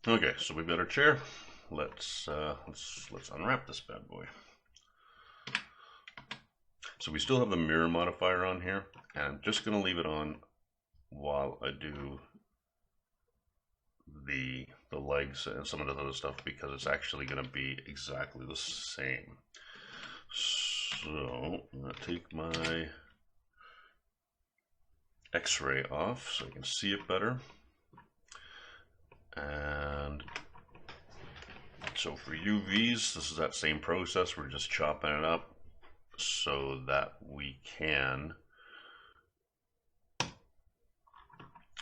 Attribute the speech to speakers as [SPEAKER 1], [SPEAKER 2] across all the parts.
[SPEAKER 1] Okay, so we've got our chair. Let's unwrap this bad boy. So we still have the mirror modifier on here, and I'm just gonna leave it on while I do the legs and some of the other stuff because it's actually gonna be exactly the same. So I'm gonna take my X-ray off so I can see it better. And so for UVs, this is that same process. We're just chopping it up so that we can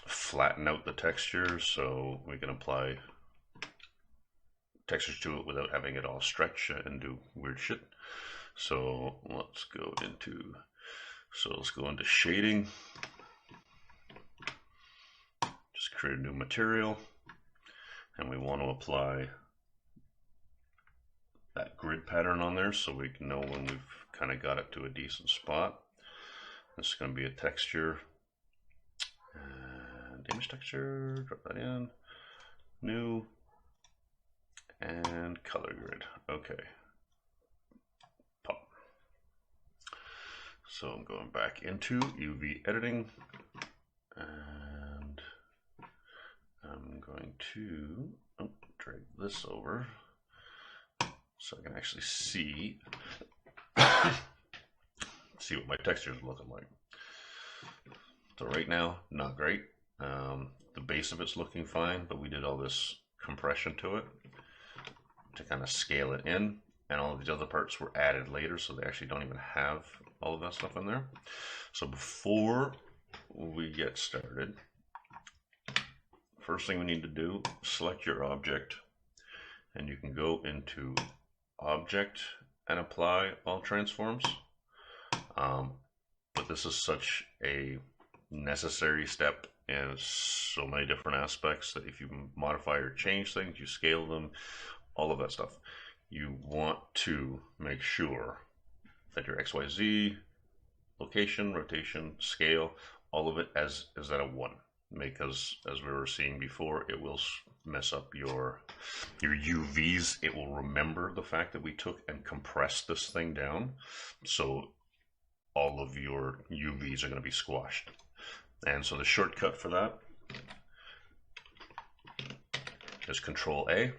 [SPEAKER 1] flatten out the texture so we can apply textures to it without having it all stretch and do weird shit. So let's go into shading. Just create a new material, and we want to apply that grid pattern on there so we can know when we've kind of got it to a decent spot. This is going to be a texture and image texture, drop that in, new, and color grid. Okay, pop. So I'm going back into UV editing, and I'm going to drag this over so I can actually see what my texture is looking like. So right now, not great. The base of it's looking fine, but we did all this compression to it to kind of scale it in, and all of these other parts were added later, so they actually don't even have all of that stuff in there. So before we get started, first thing we need to do, select your object, and you can go into Object and apply all transforms. But this is such a necessary step in so many different aspects that if you modify or change things, you scale them, all of that stuff, you want to make sure that your XYZ, location, rotation, scale, all of it is at a 1. Because as we were seeing before, it will mess up your UVs. It will remember the fact that we took and compressed this thing down, so all of your UVs are going to be squashed. And so the shortcut for that is Control A,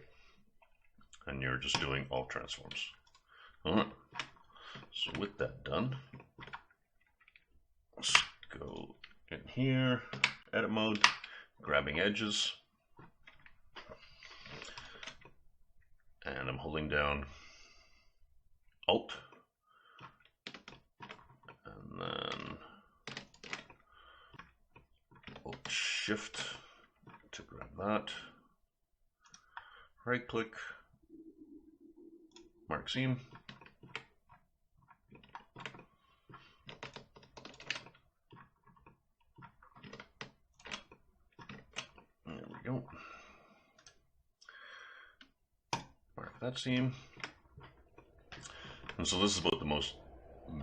[SPEAKER 1] and you're just doing all transforms. All right, so with that done, let's go in here, edit mode, grabbing edges, and I'm holding down Alt, and then Alt Shift to grab that, right click, mark seam, there we go, mark that seam. And so this is about the most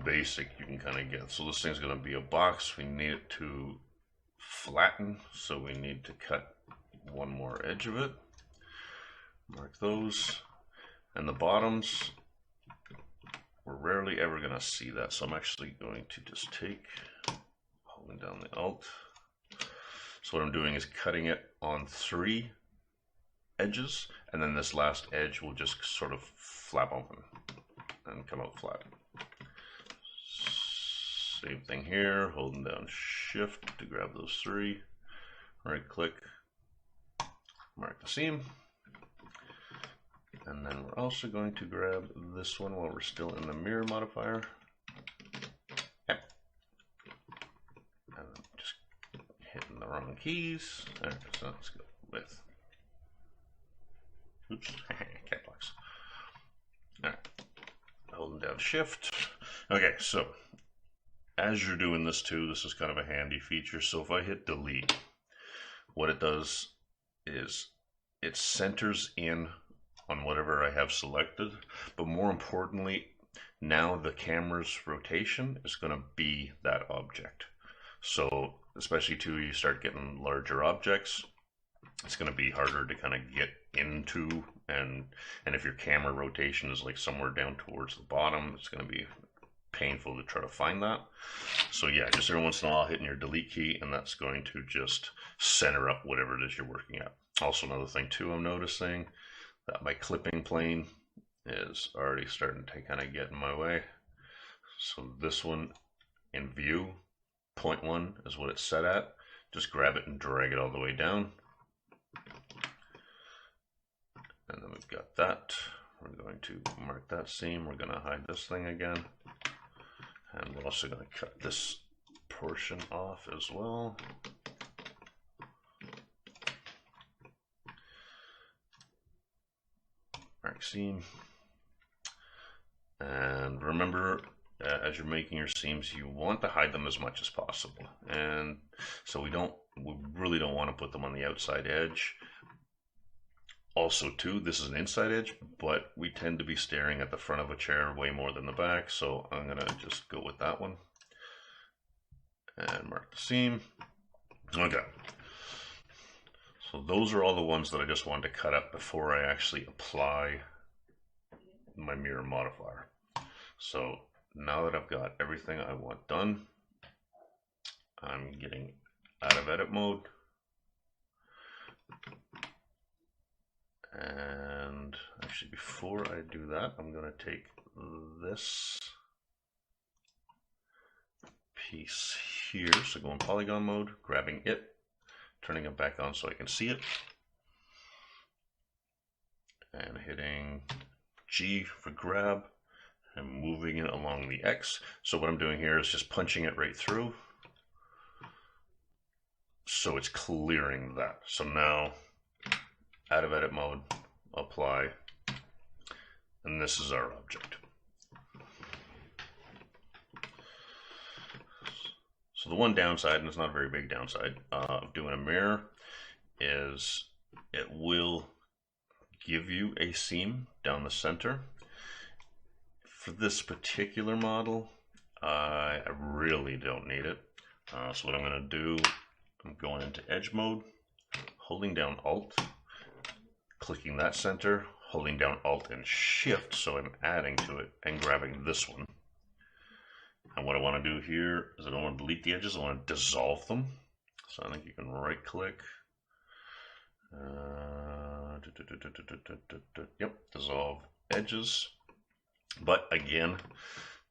[SPEAKER 1] basic you can kind of get. So this thing's going to be a box. We need it to flatten, so we need to cut one more edge of it, mark those, and the bottoms, we're rarely ever going to see that, so I'm actually going to just take, holding down the Alt, so what I'm doing is cutting it on 3 edges, and then this last edge will just sort of flap open and come out flat. Same thing here, holding down Shift to grab those 3, right click, mark the seam, and then we're also going to grab this one while we're still in the mirror modifier. Yep. And just hitting the wrong keys. Alright, so let's go with, oops, cat blocks. Alright, holding down Shift. Okay, so as you're doing this too, this is kind of a handy feature. So if I hit delete, what it does is it centers in on whatever I have selected, but more importantly, now the camera's rotation is going to be that object. So especially too, you start getting larger objects, it's going to be harder to kind of get into, and if your camera rotation is like somewhere down towards the bottom, it's going to be painful to try to find that. So yeah, just every once in a while hitting your delete key, and that's going to just center up whatever it is you're working at. Also, another thing too, I'm noticing that my clipping plane is already starting to kind of get in my way. So this one in view, 0.1 is what it's set at. Just grab it and drag it all the way down. And then we've got that. We're going to mark that seam. We're going to hide this thing again. And we're also going to cut this portion off as well. Mark seam. And remember, as you're making your seams, you want to hide them as much as possible. And so we really don't want to put them on the outside edge. Also too, this is an inside edge, but we tend to be staring at the front of a chair way more than the back, so I'm gonna just go with that one and mark the seam. Okay, so those are all the ones that I just wanted to cut up before I actually apply my mirror modifier. So now that I've got everything I want done, I'm getting out of edit mode. And actually, before I do that, I'm going to take this piece here. So go in polygon mode, grabbing it, turning it back on so I can see it, and hitting G for grab and moving it along the X. So what I'm doing here is just punching it right through. So it's clearing that. So now, out of edit mode, apply, and this is our object. So the one downside, and it's not a very big downside, of doing a mirror is it will give you a seam down the center. For this particular model, I really don't need it. So what I'm going to do, I'm going into edge mode, holding down Alt, clicking that center, holding down Alt and Shift, so I'm adding to it, and grabbing this one. And what I want to do here is I don't want to delete the edges, I want to dissolve them. So I think you can right click. Yep, dissolve edges. But again,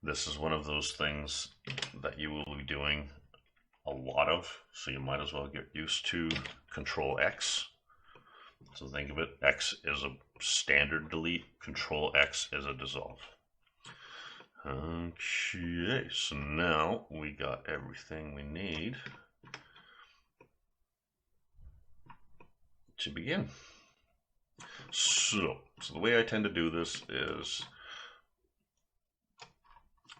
[SPEAKER 1] this is one of those things that you will be doing a lot of, so you might as well get used to Control X. So think of it, X is a standard delete, Control X is a dissolve. Okay, so now we got everything we need to begin. So the way I tend to do this is,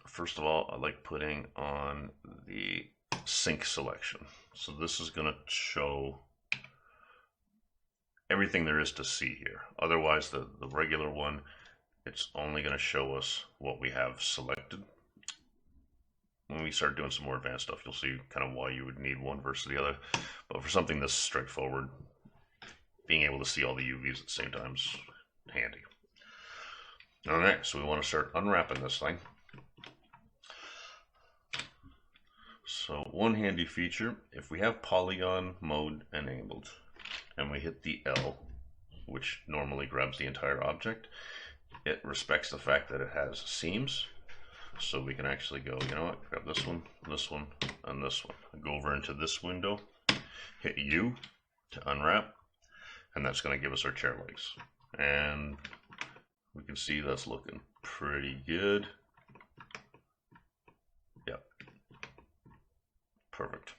[SPEAKER 1] first of all, I like putting on the sync selection. So this is going to show everything there is to see here. Otherwise, the regular one, it's only going to show us what we have selected. When we start doing some more advanced stuff, you'll see kind of why you would need one versus the other. But for something this straightforward, being able to see all the UVs at the same time is handy. All right, so we want to start unwrapping this thing. So one handy feature, if we have polygon mode enabled and we hit the L, which normally grabs the entire object, it respects the fact that it has seams. So we can actually go, you know what, grab this one, and this one. Go over into this window, hit U to unwrap, and that's going to give us our chair legs. And we can see that's looking pretty good. Yep. Perfect.